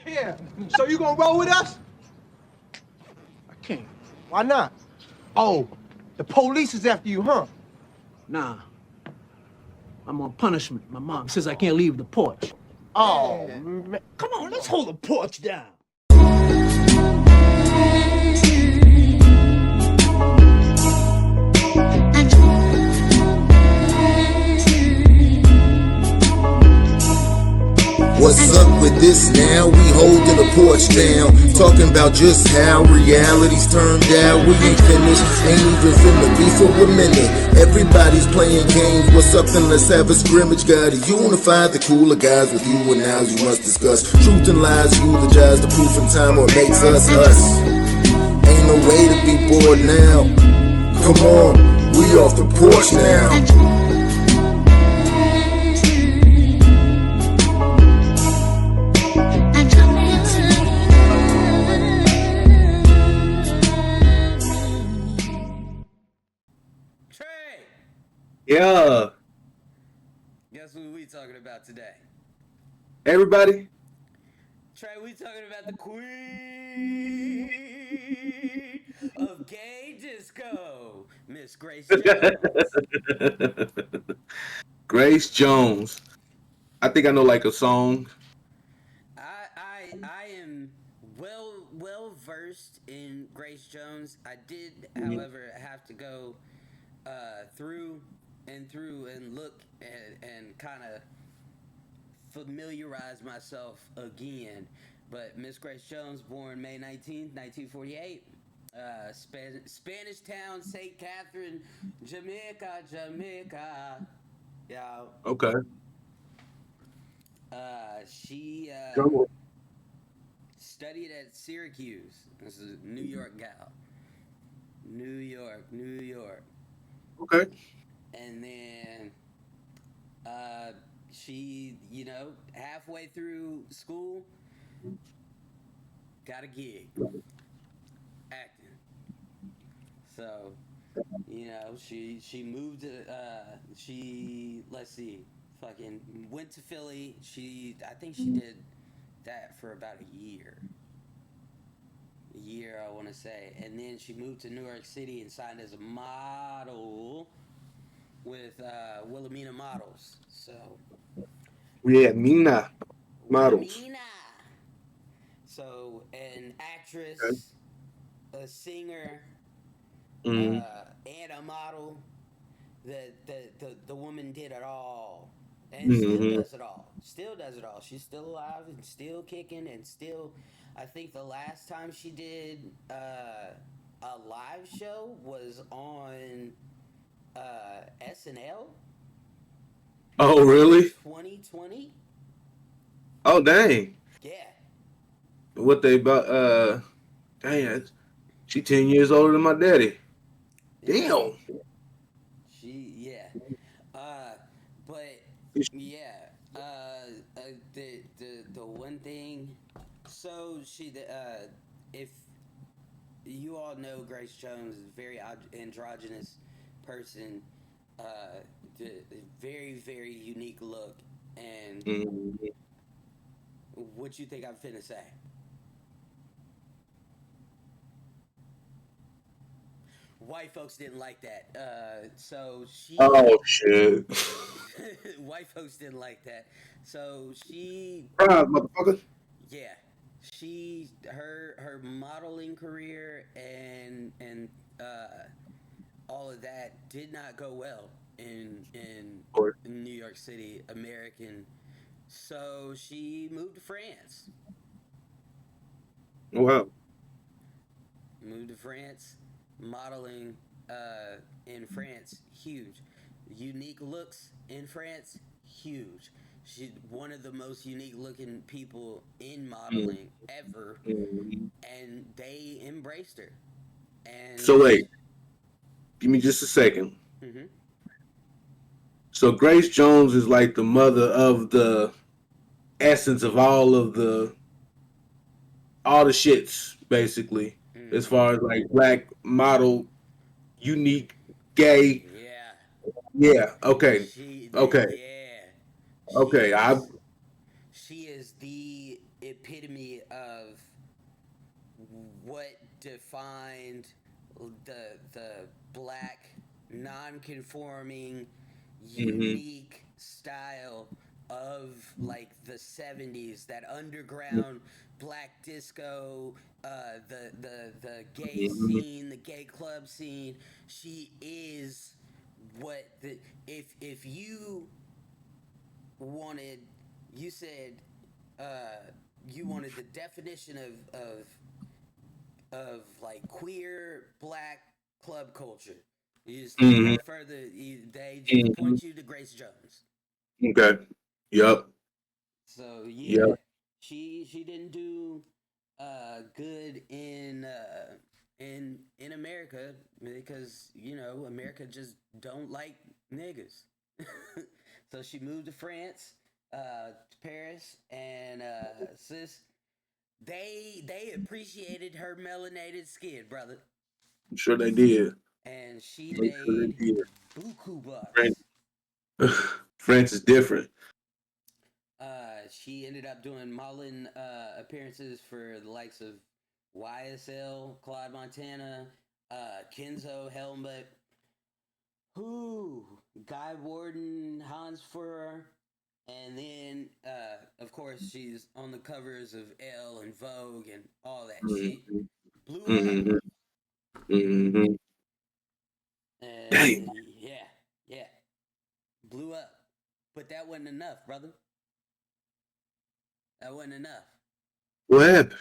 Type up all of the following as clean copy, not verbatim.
Yeah. So you gonna roll with us? I can't. Why not? Oh, the police is after you, huh? Nah, I'm on punishment. My mom says I can't leave the porch. Oh, man. Come on, let's hold the porch down. What's up with this now? We holding the porch down, talking about just how reality's turned out. We ain't finished, ain't even finna be for a minute. Everybody's playing games, what's up and let's have a scrimmage. Gotta unify the cooler guys with you and now you must discuss truth and lies, eulogize the proof in time what makes us us. Ain't no way to be bored now. Come on, we off the porch now. Trey, Yeah, guess what we talking about today? everybody. Trey, we talking about the queen of gay disco, Miss Grace Jones. Grace Jones. I think I know like a song. I am well versed in Grace Jones. I did, however, have to go through and look and kind of familiarize myself again. But Miss Grace Jones, born May 19th, 1948. Spanish town, St. Catherine, Jamaica, Jamaica. Yeah. Okay. She Drum. studied at Syracuse. This is a New York gal. New York, New York. Okay. And then she, halfway through school, got a gig acting. So, she moved to let's see, fucking went to Philly. I think she did that for about a year. I want to say, and then she moved to New York City and signed as a model with Wilhelmina Models. So Yeah, Nina models. Wilhelmina. So an Okay. actress, a singer, Mm-hmm. and a model. The woman did it all, and still Mm-hmm. does it all. Still does it all. She's still alive and still kicking and still. I think the last time she did a live show was on SNL Oh, really? 2020. Oh, dang. Yeah. What they about? Dang. She 10 years older than my daddy. Yeah. Damn. Yeah. Uh, but yeah. The one thing. So if you all know Grace Jones is a very androgynous person, the very very unique look, and Mm-hmm. what you think I'm finna say? White folks didn't like that. So she, Oh shit. white folks didn't like that. So Surprise, motherfucker. yeah, her modeling career and all of that did not go well in Of course. New York City, American. So she moved to France. Wow. Moved to France, modeling in France, huge. Unique looks in France, huge. She's one of the most unique looking people in modeling ever, Mm-hmm. and they embraced her. So And wait, give me just a second. mm-hmm. So Grace Jones is like the mother of the essence of all the shits, basically, as Mm-hmm. far as like black model, unique, gay. Yeah, Yeah. Okay. Okay. yeah, Okay. she is the epitome of what defined the black non-conforming Mm-hmm. unique style of like the 70s, that underground black disco, the gay Mm-hmm. scene, the gay club scene. She is what the if you wanted, you said you wanted the definition of like queer black club culture. You just look Mm-hmm. no further. They just Mm-hmm. point you to Grace Jones. Okay. Yep. So yeah, Yep. she didn't do good in America because America just don't like niggas. So she moved to France, to Paris, and sis, they appreciated her melanated skin, brother, I'm sure they did. and she I'm sure made they did. buku bucks. France, France is different. She ended up doing modeling appearances for the likes of YSL, Clyde Montana, Kenzo Helmut, who, Guy Warden, Hans Furrer, and then of course she's on the covers of Elle and Vogue and all that. She Mm-hmm. blew up, Mm-hmm. Mm-hmm. Damn. and yeah, yeah, blew up. But that wasn't enough, brother. That wasn't enough. What happened?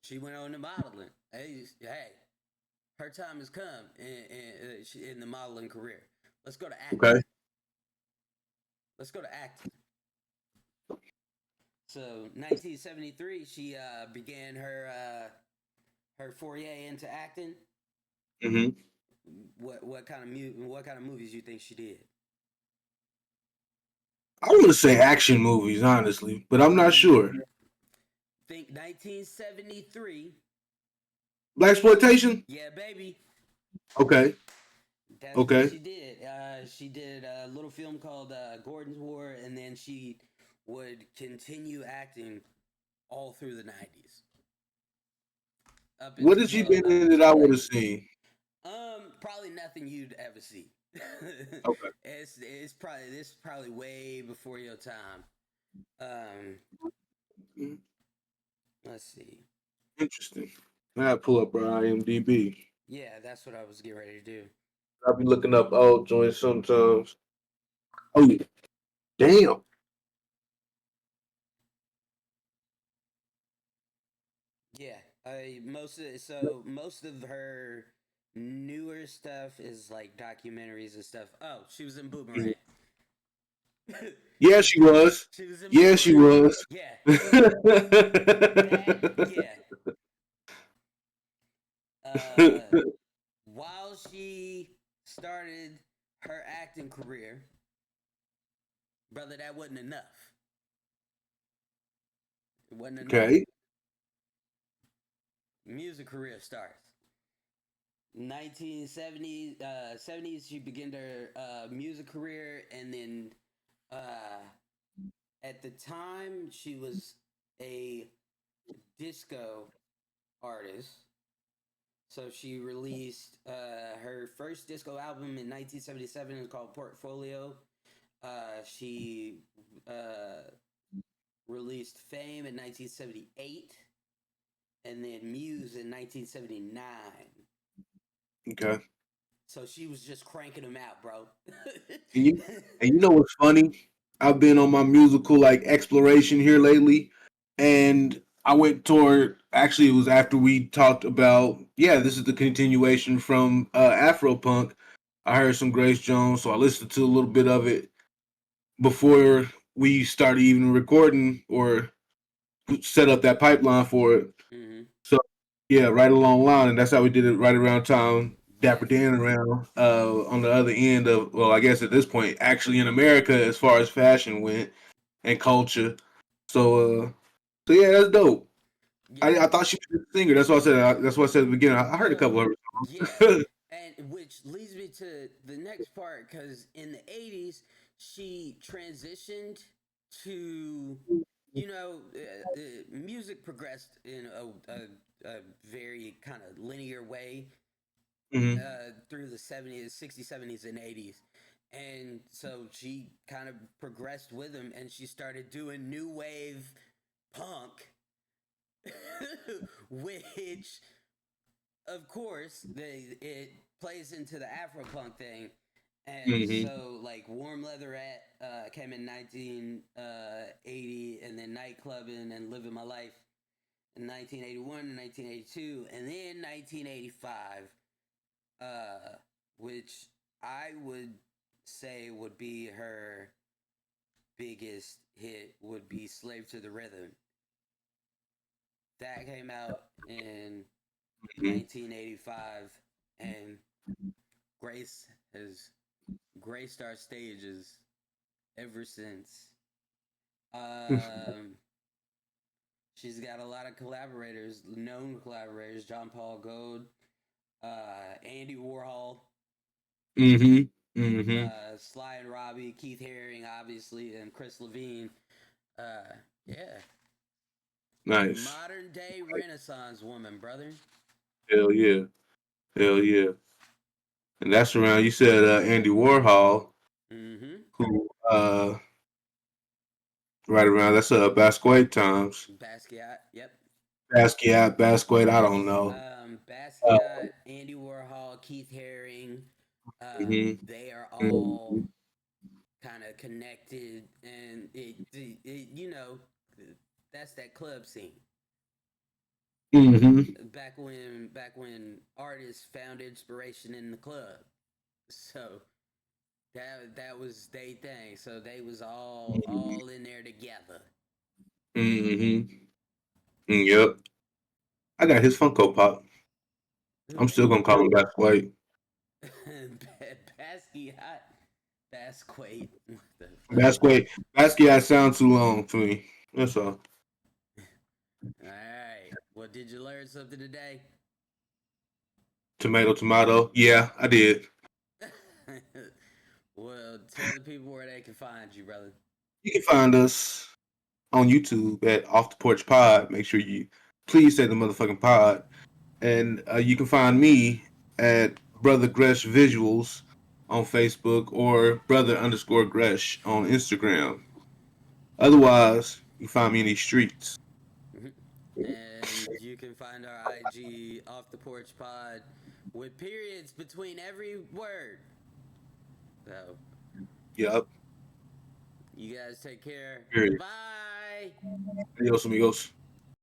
She went on to modeling. Hey, her time has come in the modeling career. Let's go to acting. Okay. Let's go to acting. So, 1973, she began her foray into acting. Mm-hmm. What kind of movies you think she did? I want to say action movies, honestly, but I'm not sure. Think 1973. Black exploitation. Yeah, baby. Okay. That's what Okay. she did. She did a little film called Gordon's War, and then she would continue acting all through the 90s, up What has she until been in that I would have 2000. seen? Probably nothing you'd ever see. Okay. It's probably this is probably way before your time. Um, Mhm. let's see. Interesting. I gotta pull up her IMDb. Yeah, that's what I was getting ready to do. I'll be looking up old joints sometimes. Oh, yeah. Damn. Yeah, most of her newer stuff is like documentaries and stuff. Oh, she was in Boomerang. Yeah, she was. She was in Yeah, she Boomerang. was. Yeah, that. Mm-hmm. Yeah. Uh, while she started her acting career, brother, that wasn't enough. It wasn't enough. Okay. Music career starts. 1970s, 70s, she began her music career, and then uh, at the time, she was a disco artist. So she released her first disco album in 1977. It's called Portfolio. She released Fame in 1978, and then Muse in 1979. Okay. So she was just cranking them out, bro. And you know what's funny? I've been on my musical like exploration here lately, and I went toward. Actually, it was after we talked about. Yeah, this is the continuation from Afropunk. I heard some Grace Jones, so I listened to a little bit of it before we started even recording or set up that pipeline for it. Mm-hmm. So yeah, right along line, and that's how we did it right around town. Dapper Yes. Dan around on the other end of, well, I guess at this point, actually in America as far as fashion went and culture. So yeah, that's dope. Yeah. I thought she was a singer. That's what I said. That's what I said at the beginning. I heard a Well, couple of her yeah. songs. And which leads me to the next part, because in the 80s, she transitioned to you know, music progressed in a very kind of linear way Mm-hmm. through the 70s, 60s, 70s, and 80s. And so she kind of progressed with him and she started doing new wave punk, which, of course, it plays into the Afro punk thing. And Mm-hmm. so, like, Warm Leatherette came in 1980, and then Nightclubbing and Living My Life in 1981 and 1982, and then 1985, which I would say would be her biggest hit, would be Slave to the Rhythm. That came out in Mm-hmm. 1985, and Grace has graced our stages ever since. Um, she's got a lot of collaborators, known collaborators: John Paul Gold, Andy Warhol, Mm-hmm. Mm-hmm. Sly and Robbie, Keith Haring, obviously, and Chris Levine. Yeah, Nice. modern day Renaissance woman, brother. Hell yeah. Hell yeah. And that's around. You said Andy Warhol, Mm-hmm. who right around. That's Basquiat times. Basquiat, yep. Basquiat, Basquiat. I don't know. Uh, Basquiat, Andy Warhol, Keith Haring. mhm, They are all mhm, kind of connected, and it you know, that's that club scene. mhm, Back when artists found inspiration in the club, so that was they thing. So they was all in there together. mhm. Yep. I got his Funko Pop. I'm still gonna call him Basquiat. Basquiat, Basquiat. What the fuck? Basquiat. Basquiat sounds too long to me. That's all. All right. Well, did you learn something today? Tomato, tomato. Yeah, I did. Well, tell the people where they can find you, brother. You can find us on YouTube at Off the Porch Pod. Make sure you please say the motherfucking pod. And you can find me at Brother Gresh Visuals on Facebook or Brother underscore Gresh on Instagram. Otherwise, you find me in these streets. Mhm. And you can find our IG off the porch pod with periods between every word. So, Yup. you guys take care. Period. Bye. Adios, amigos.